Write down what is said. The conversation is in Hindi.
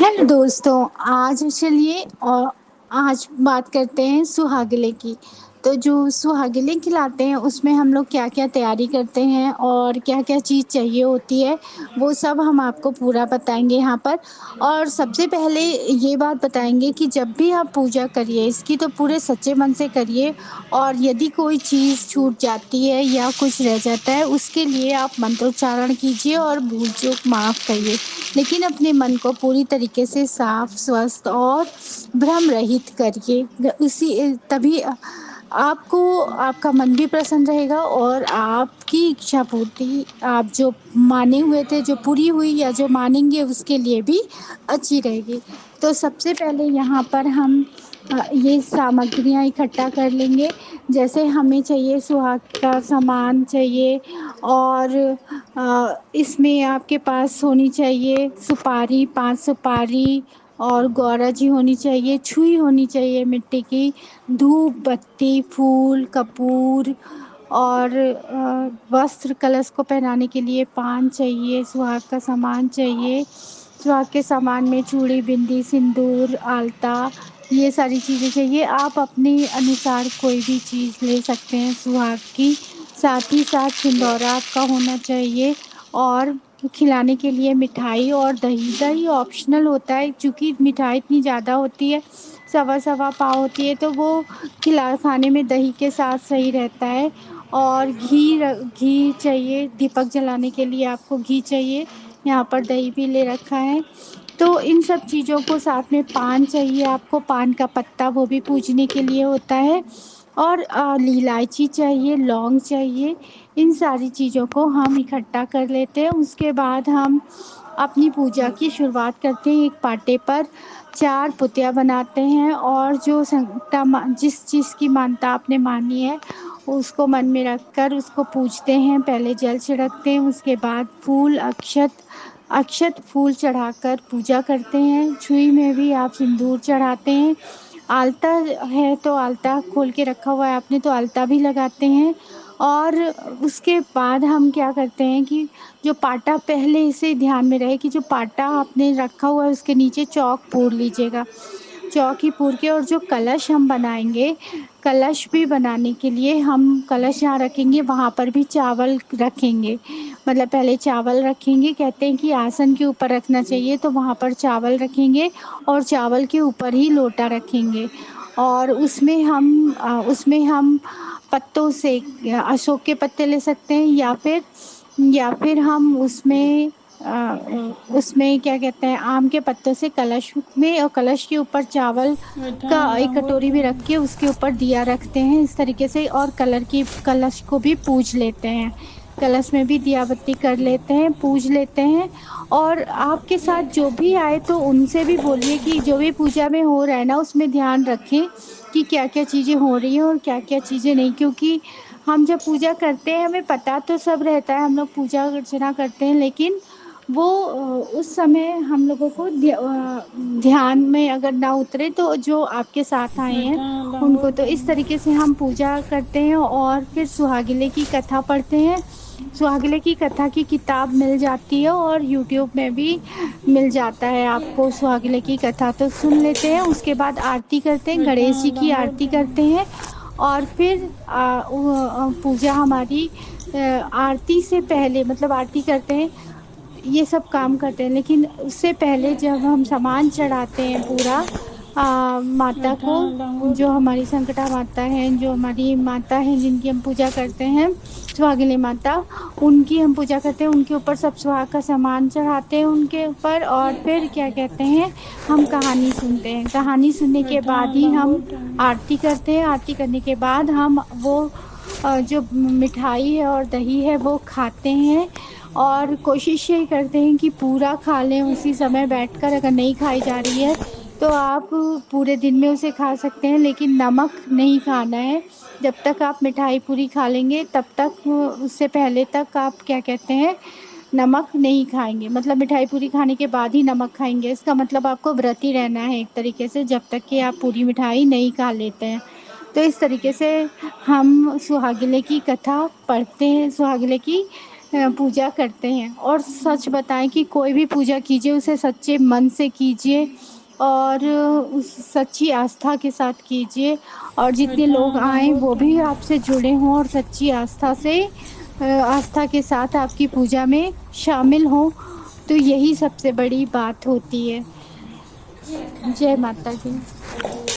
हेलो दोस्तों। आज चलिए और आज बात करते हैं सुहागिले की। तो जो सुहागिले खिलाते हैं उसमें हम लोग क्या-क्या तैयारी करते हैं और क्या-क्या चीज़ चाहिए होती है, वो सब हम आपको पूरा बताएँगे यहाँ पर। और सबसे पहले ये बात बताएँगे कि जब भी आप पूजा करिए इसकी तो पूरे सच्चे मन से करिए, और यदि कोई चीज़ छूट जाती है या कुछ रह जाता है उसके लिए आप मंत्रोच्चारण कीजिए और भूल-चूक माफ़ करिए। लेकिन अपने मन को पूरी तरीके से साफ, स्वस्थ और भ्रम रहित करिए। तभी आपको आपका मन भी प्रसन्न रहेगा और आपकी इच्छा पूर्ति आप जो माने हुए थे, जो पूरी हुई या जो मानेंगे उसके लिए भी अच्छी रहेगी। तो सबसे पहले यहाँ पर हम ये सामग्रियाँ इकट्ठा कर लेंगे। जैसे हमें चाहिए सुहाग का सामान चाहिए, और इसमें आपके पास होनी चाहिए सुपारी, 5 सुपारी, और गौरा जी होनी चाहिए, छुई होनी चाहिए मिट्टी की, धूप, बत्ती, फूल, कपूर, और वस्त्र कलश को पहनाने के लिए पान चाहिए, सुहाग का सामान चाहिए। सुहाग के सामान में चूड़ी, बिंदी, सिंदूर, आलता, ये सारी चीज़ें चाहिए। आप अपने अनुसार कोई भी चीज़ ले सकते हैं सुहाग की। साथ ही साथ सिंदूरा आपका होना चाहिए, और खिलाने के लिए मिठाई और दही। दही ऑप्शनल होता है, चूँकि मिठाई इतनी ज़्यादा होती है, सवा-सवा पाव होती है, तो वो खाने में दही के साथ सही रहता है। और घी चाहिए, दीपक जलाने के लिए आपको घी चाहिए। यहाँ पर दही भी ले रखा है। तो इन सब चीज़ों को, साथ में पान चाहिए आपको, पान का पत्ता, वो भी पूजने के लिए होता है। और इलायची चाहिए, लौंग चाहिए। इन सारी चीज़ों को हम इकट्ठा कर लेते हैं। उसके बाद हम अपनी पूजा की शुरुआत करते हैं। एक पाटे पर 4 पुतिया बनाते हैं, और जो जिस चीज़ की मानता आपने मानी है उसको मन में रखकर उसको पूजते हैं। पहले जल छिड़कते हैं, उसके बाद फूल, अक्षत फूल चढ़ाकर पूजा करते हैं। छुई में भी आप सिंदूर चढ़ाते हैं। आलता है तो आलता खोल के रखा हुआ है आपने, तो आलता भी लगाते हैं। और उसके बाद हम क्या करते हैं कि जो पाटा, पहले से ध्यान में रहे कि जो पाटा आपने रखा हुआ है उसके नीचे चौक पूर लीजिएगा। चौक ही पूर के, और जो कलश हम बनाएँगे, कलश भी बनाने के लिए हम कलश जहाँ रखेंगे वहाँ पर भी चावल रखेंगे। मतलब पहले चावल रखेंगे, कहते हैं कि आसन के ऊपर रखना चाहिए, तो वहाँ पर चावल रखेंगे और चावल के ऊपर ही लोटा रखेंगे। और उसमें हम पत्तों से अशोक के पत्ते ले सकते हैं, या फिर हम उसमें क्या कहते हैं, आम के पत्तों से कलश में, और कलश के ऊपर चावल का एक कटोरी भी रख के उसके ऊपर दिया रखते हैं इस तरीके से, और कलश को भी पूज लेते हैं। कलश में भी दिया बत्ती कर लेते हैं, पूज लेते हैं। और आपके साथ जो भी आए तो उनसे भी बोलिए कि जो भी पूजा में हो रहा है ना उसमें ध्यान रखें कि क्या-क्या चीज़ें हो रही हैं और क्या-क्या चीज़ें नहीं। क्योंकि हम जब पूजा करते हैं हमें पता तो सब रहता है, हम लोग पूजा अर्चना करते हैं, लेकिन वो उस समय हम लोगों को ध्यान में अगर ना उतरे तो जो आपके साथ आए हैं उनको, तो इस तरीके से हम पूजा करते हैं। और फिर सुहागिले की कथा पढ़ते हैं। सुहागिले की कथा की किताब मिल जाती है और यूट्यूब में भी मिल जाता है आपको। सुहागिले की कथा तो सुन लेते हैं, उसके बाद आरती करते हैं, गणेश जी की आरती करते हैं। और फिर पूजा हमारी आरती से पहले, मतलब आरती करते हैं, ये सब काम करते हैं, लेकिन उससे पहले जब हम सामान चढ़ाते हैं पूरा माता को, जो हमारी संकटा माता है, जो हमारी माता है जिनकी हम पूजा करते हैं, सुहागिनी माता, उनकी हम पूजा करते हैं, उनके ऊपर सब सुहाग का सामान चढ़ाते हैं उनके ऊपर। और फिर क्या कहते हैं, हम कहानी सुनते हैं। कहानी सुनने के बाद ही हम आरती करते हैं। आरती करने के बाद हम वो जो मिठाई है और दही है वो खाते हैं, और कोशिश यही करते हैं कि पूरा खा लें उसी समय बैठकर। अगर नहीं खाई जा रही है तो आप पूरे दिन में उसे खा सकते हैं, लेकिन नमक नहीं खाना है। जब तक आप मिठाई पूरी खा लेंगे तब तक, उससे पहले तक आप क्या कहते हैं, नमक नहीं खाएँगे। मतलब मिठाई पूरी खाने के बाद ही नमक खाएँगे। इसका मतलब आपको व्रत ही रहना है एक तरीके से, जब तक कि आप पूरी मिठाई नहीं खा लेते हैं। तो इस तरीके से हम सुहागिले की कथा पढ़ते हैं, सुहागिले की पूजा करते हैं। और सच बताएँ कि कोई भी पूजा कीजिए उसे सच्चे मन से कीजिए और उस सच्ची आस्था के साथ कीजिए और जितने लोग आएँ वो भी आपसे जुड़े हों और सच्ची आस्था से आस्था के साथ आपकी पूजा में शामिल हों, तो यही सबसे बड़ी बात होती है। जय माता दी।